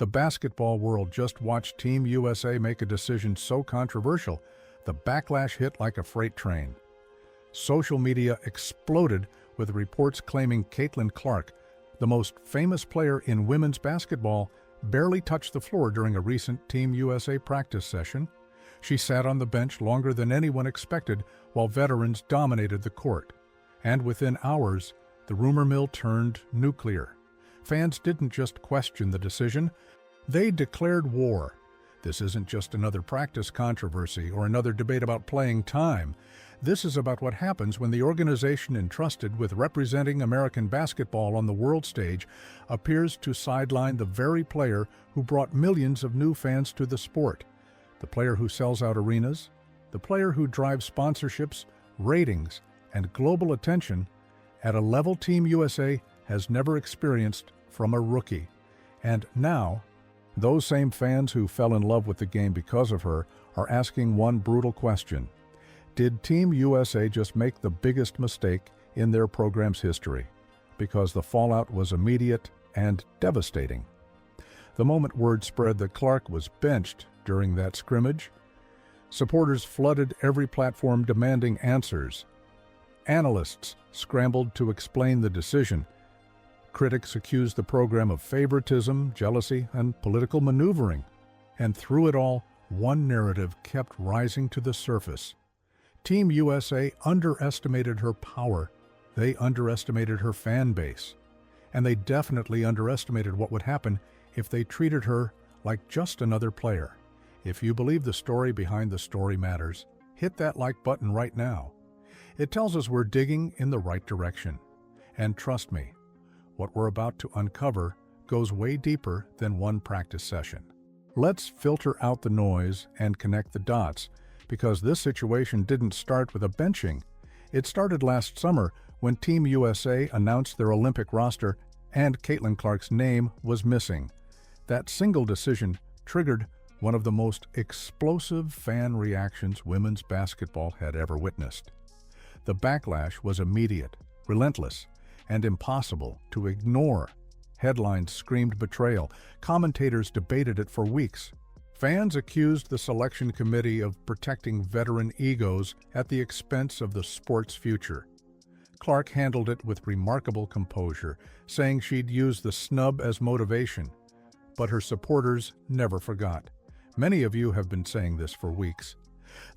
The basketball world just watched Team USA make a decision so controversial, the backlash hit like a freight train. Social media exploded with reports claiming Caitlin Clark, the most famous player in women's basketball, barely touched the floor during a recent Team USA practice session. She sat on the bench longer than anyone expected while veterans dominated the court. And within hours, the rumor mill turned nuclear. Fans didn't just question the decision, they declared war. This isn't just another practice controversy or another debate about playing time. This is about what happens when the organization entrusted with representing American basketball on the world stage appears to sideline the very player who brought millions of new fans to the sport. The player who sells out arenas, the player who drives sponsorships, ratings, and global attention at a level Team USA has never experienced from a rookie. And now, those same fans who fell in love with the game because of her are asking one brutal question. Did Team USA just make the biggest mistake in their program's history? Because the fallout was immediate and devastating. The moment word spread that Clark was benched during that scrimmage, supporters flooded every platform demanding answers. Analysts scrambled to explain the decision. Critics accused the program of favoritism, jealousy, and political maneuvering. And through it all, one narrative kept rising to the surface. Team USA underestimated her power. They underestimated her fan base. And they definitely underestimated what would happen if they treated her like just another player. If you believe the story behind the story matters, hit that like button right now. It tells us we're digging in the right direction. And trust me, what we're about to uncover goes way deeper than one practice session. Let's filter out the noise and connect the dots, because this situation didn't start with a benching. It started last summer when Team USA announced their Olympic roster and Caitlin Clark's name was missing. That single decision triggered one of the most explosive fan reactions women's basketball had ever witnessed. The backlash was immediate, relentless, and impossible to ignore. Headlines screamed betrayal. Commentators debated it for weeks. Fans accused the selection committee of protecting veteran egos at the expense of the sport's future. Clark handled it with remarkable composure, saying she'd use the snub as motivation. But her supporters never forgot. Many of you have been saying this for weeks.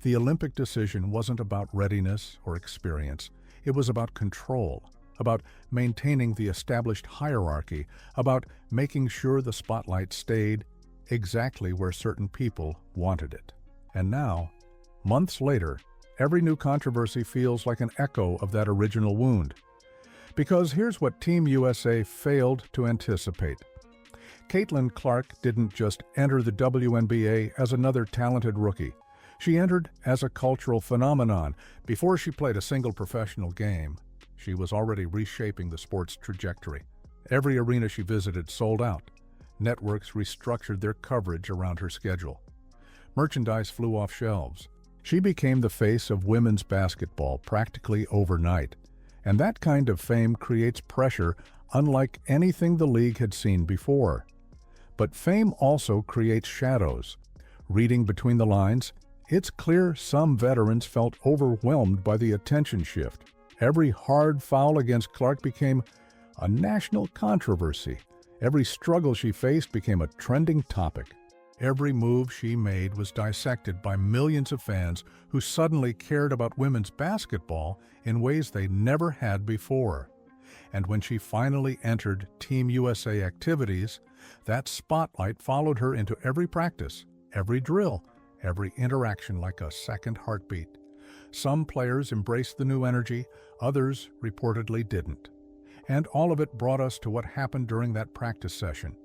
The Olympic decision wasn't about readiness or experience. It was about control, about maintaining the established hierarchy, about making sure the spotlight stayed exactly where certain people wanted it. And now, months later, every new controversy feels like an echo of that original wound. Because here's what Team USA failed to anticipate. Caitlin Clark didn't just enter the WNBA as another talented rookie. She entered as a cultural phenomenon. Before she played a single professional game, she was already reshaping the sport's trajectory. Every arena she visited sold out. Networks restructured their coverage around her schedule. Merchandise flew off shelves. She became the face of women's basketball practically overnight. And that kind of fame creates pressure unlike anything the league had seen before. But fame also creates shadows. Reading between the lines, it's clear some veterans felt overwhelmed by the attention shift. Every hard foul against Clark became a national controversy. Every struggle she faced became a trending topic. Every move she made was dissected by millions of fans who suddenly cared about women's basketball in ways they never had before. And when she finally entered Team USA activities, that spotlight followed her into every practice, every drill, every interaction like a second heartbeat. Some players embraced the new energy, others reportedly didn't. And all of it brought us to what happened during that practice session.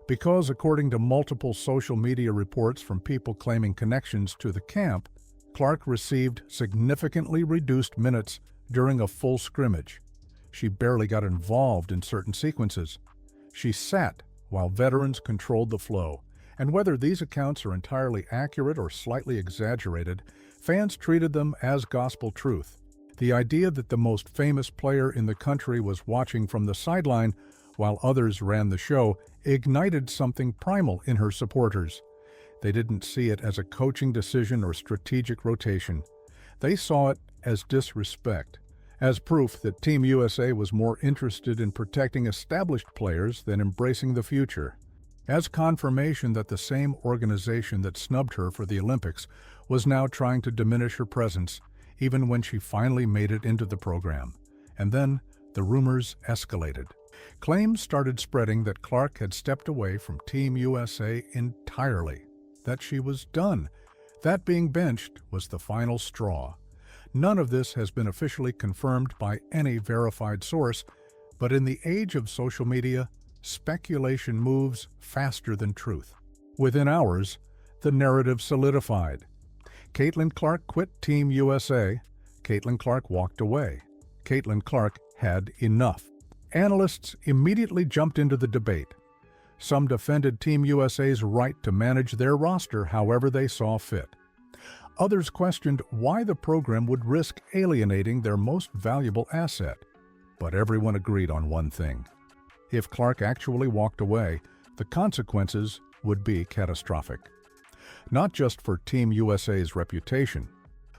Because according to multiple social media reports from people claiming connections to the camp, Clark received significantly reduced minutes during a full scrimmage. She barely got involved in certain sequences. She sat while veterans controlled the flow. And whether these accounts are entirely accurate or slightly exaggerated, fans treated them as gospel truth. The idea that the most famous player in the country was watching from the sideline while others ran the show, ignited something primal in her supporters. They didn't see it as a coaching decision or strategic rotation. They saw it as disrespect, as proof that Team USA was more interested in protecting established players than embracing the future, as confirmation that the same organization that snubbed her for the Olympics was now trying to diminish her presence, even when she finally made it into the program. And then the rumors escalated. Claims started spreading that Clark had stepped away from Team USA entirely, that she was done. That being benched was the final straw. None of this has been officially confirmed by any verified source, but in the age of social media, speculation moves faster than truth. Within hours, the narrative solidified. Caitlin Clark quit Team USA. Caitlin Clark walked away. Caitlin Clark had enough. Analysts immediately jumped into the debate. Some defended Team USA's right to manage their roster however they saw fit. Others questioned why the program would risk alienating their most valuable asset. But everyone agreed on one thing. If Clark actually walked away, the consequences would be catastrophic. Not just for Team USA's reputation,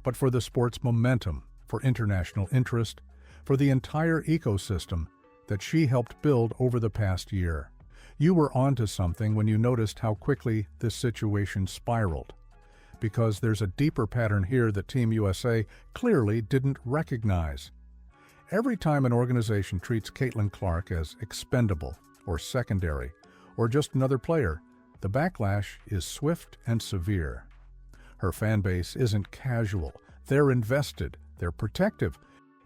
but for the sport's momentum, for international interest, for the entire ecosystem that she helped build over the past year. You were onto something when you noticed how quickly this situation spiraled, because there's a deeper pattern here that Team USA clearly didn't recognize. Every time an organization treats Caitlin Clark as expendable or secondary or just another player, the backlash is swift and severe. Her fan base isn't casual. They're invested, they're protective,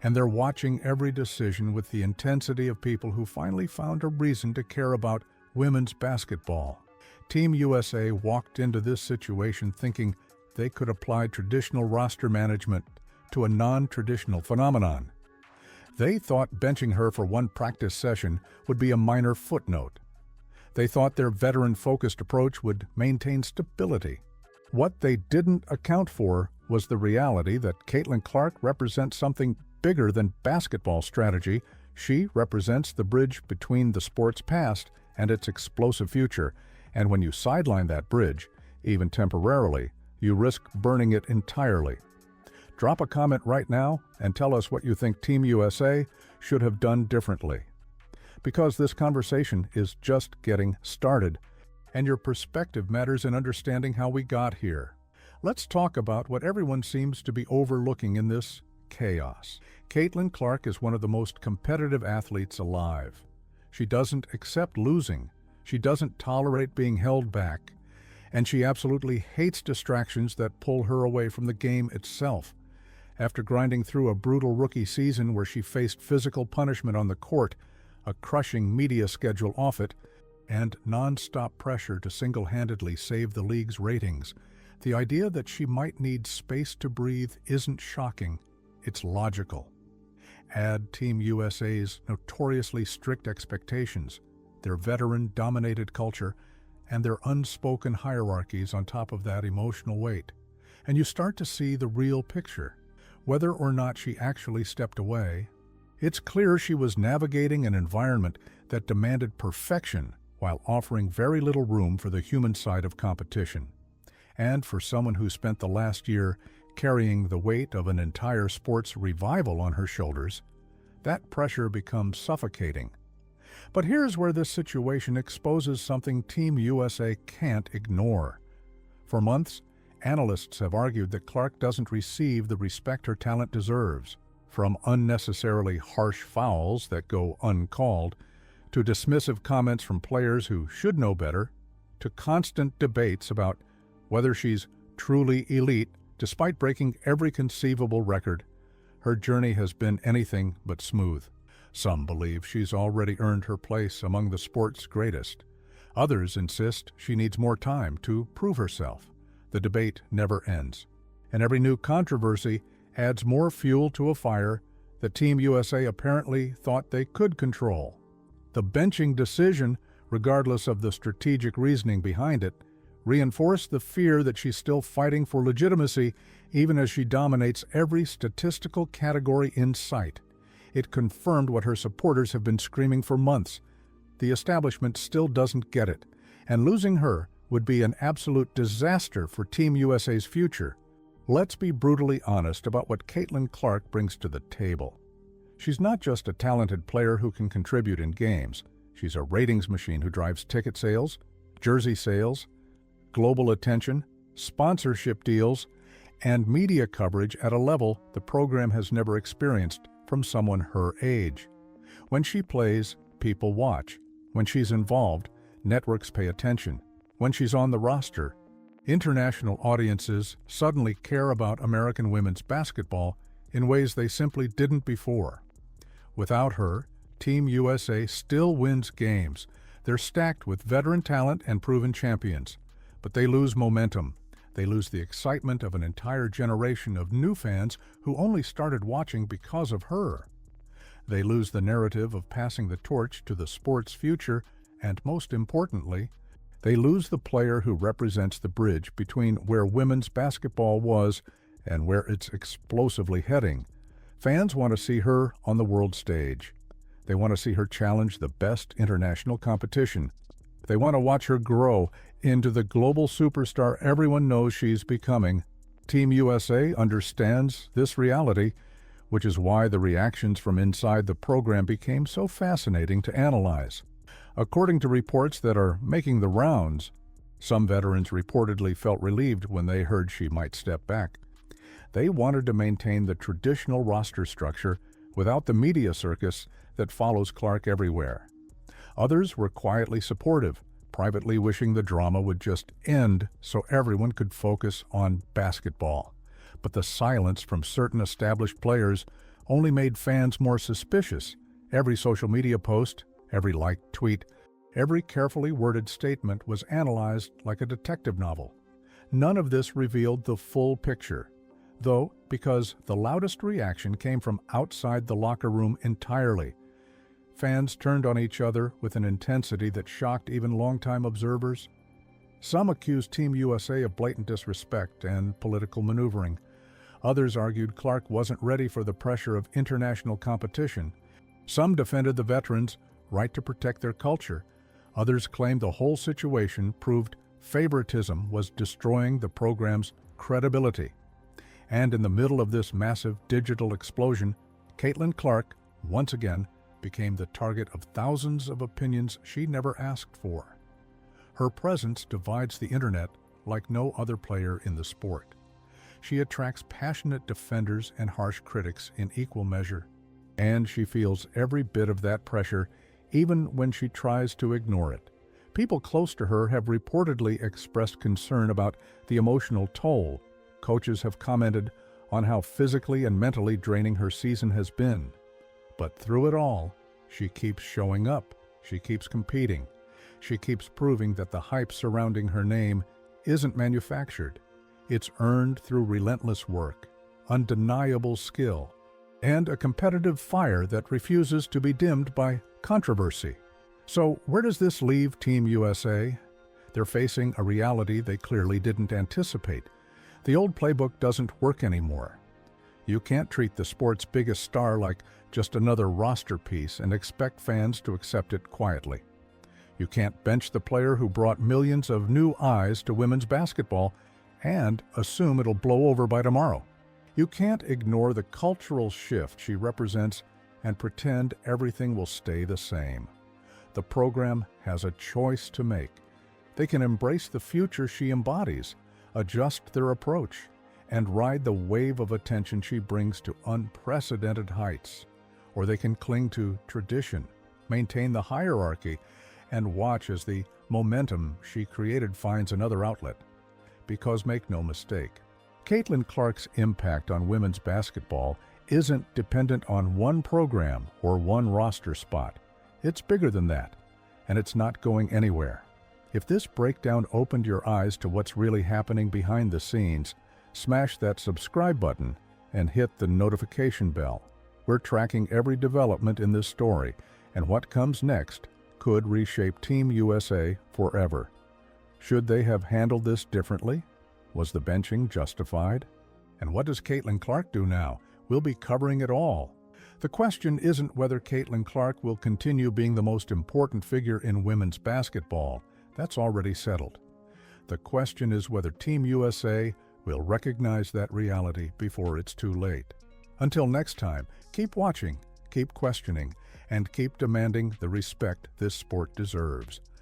and they're watching every decision with the intensity of people who finally found a reason to care about women's basketball. Team USA walked into this situation thinking they could apply traditional roster management to a non-traditional phenomenon. They thought benching her for one practice session would be a minor footnote. They thought their veteran-focused approach would maintain stability. What they didn't account for was the reality that Caitlin Clark represents something bigger than basketball strategy. She represents the bridge between the sport's past and its explosive future, and when you sideline that bridge, even temporarily, you risk burning it entirely. Drop a comment right now and tell us what you think Team USA should have done differently. Because this conversation is just getting started, and your perspective matters in understanding how we got here. Let's talk about what everyone seems to be overlooking in this chaos. Caitlin Clark is one of the most competitive athletes alive. She doesn't accept losing. She doesn't tolerate being held back. And she absolutely hates distractions that pull her away from the game itself. After grinding through a brutal rookie season where she faced physical punishment on the court, a crushing media schedule off it, and non-stop pressure to single-handedly save the league's ratings, the idea that she might need space to breathe isn't shocking, it's logical. Add Team USA's notoriously strict expectations, their veteran-dominated culture, and their unspoken hierarchies on top of that emotional weight, and you start to see the real picture. Whether or not she actually stepped away, it's clear she was navigating an environment that demanded perfection while offering very little room for the human side of competition. And for someone who spent the last year carrying the weight of an entire sports revival on her shoulders, that pressure becomes suffocating. But here's where this situation exposes something Team USA can't ignore. For months, analysts have argued that Clark doesn't receive the respect her talent deserves, from unnecessarily harsh fouls that go uncalled, to dismissive comments from players who should know better, to constant debates about whether she's truly elite despite breaking every conceivable record. Her journey has been anything but smooth. Some believe she's already earned her place among the sport's greatest. Others insist she needs more time to prove herself. The debate never ends, and every new controversy adds more fuel to a fire that Team USA apparently thought they could control. The benching decision, regardless of the strategic reasoning behind it, reinforced the fear that she's still fighting for legitimacy even as she dominates every statistical category in sight. It confirmed what her supporters have been screaming for months. the establishment still doesn't get it, and losing her would be an absolute disaster for Team USA's future. Let's be brutally honest about what Caitlin Clark brings to the table. She's not just a talented player who can contribute in games. She's a ratings machine who drives ticket sales, jersey sales, global attention, sponsorship deals, and media coverage at a level the program has never experienced from someone her age. When she plays, people watch. When she's involved, networks pay attention. When she's on the roster, international audiences suddenly care about American women's basketball in ways they simply didn't before. Without her, Team USA still wins games. They're stacked with veteran talent and proven champions. But they lose momentum. They lose the excitement of an entire generation of new fans who only started watching because of her. They lose the narrative of passing the torch to the sport's future, and most importantly, they lose the player who represents the bridge between where women's basketball was and where it's explosively heading. Fans want to see her on the world stage. They want to see her challenge the best international competition. They want to watch her grow into the global superstar everyone knows she's becoming. Team USA understands this reality, which is why the reactions from inside the program became so fascinating to analyze. According to reports that are making the rounds, some veterans reportedly felt relieved when they heard she might step back. They wanted to maintain the traditional roster structure without the media circus that follows Clark everywhere. Others were quietly supportive, privately wishing the drama would just end so everyone could focus on basketball. But the silence from certain established players only made fans more suspicious. Every social media post, every liked tweet, every carefully worded statement was analyzed like a detective novel. None of this revealed the full picture, though, because the loudest reaction came from outside the locker room entirely. Fans turned on each other with an intensity that shocked even longtime observers. Some accused Team USA of blatant disrespect and political maneuvering. Others argued Clark wasn't ready for the pressure of international competition. Some defended the veterans' right to protect their culture. Others claimed the whole situation proved favoritism was destroying the program's credibility. And in the middle of this massive digital explosion, Caitlin Clark, once again, became the target of thousands of opinions she never asked for. Her presence divides the internet like no other player in the sport. She attracts passionate defenders and harsh critics in equal measure, and she feels every bit of that pressure even when she tries to ignore it. People close to her have reportedly expressed concern about the emotional toll. Coaches have commented on how physically and mentally draining her season has been. But through it all, she keeps showing up, she keeps competing, she keeps proving that the hype surrounding her name isn't manufactured. It's earned through relentless work, undeniable skill, and a competitive fire that refuses to be dimmed by controversy. So where does this leave Team USA? They're facing a reality they clearly didn't anticipate. The old playbook doesn't work anymore. You can't treat the sport's biggest star like just another roster piece and expect fans to accept it quietly. You can't bench the player who brought millions of new eyes to women's basketball and assume it'll blow over by tomorrow. You can't ignore the cultural shift she represents and pretend everything will stay the same. The program has a choice to make. They can embrace the future she embodies, adjust their approach, and ride the wave of attention she brings to unprecedented heights. Or they can cling to tradition, maintain the hierarchy, and watch as the momentum she created finds another outlet. Because make no mistake, Caitlin Clark's impact on women's basketball isn't dependent on one program or one roster spot. It's bigger than that, and it's not going anywhere. If this breakdown opened your eyes to what's really happening behind the scenes, smash that subscribe button and hit the notification bell. We're tracking every development in this story, and what comes next could reshape Team USA forever. Should they have handled this differently? Was the benching justified? And what does Caitlin Clark do now? We'll be covering it all. The question isn't whether Caitlin Clark will continue being the most important figure in women's basketball. That's already settled. The question is whether Team USA will recognize that reality before it's too late. Until next time, keep watching, keep questioning, and keep demanding the respect this sport deserves.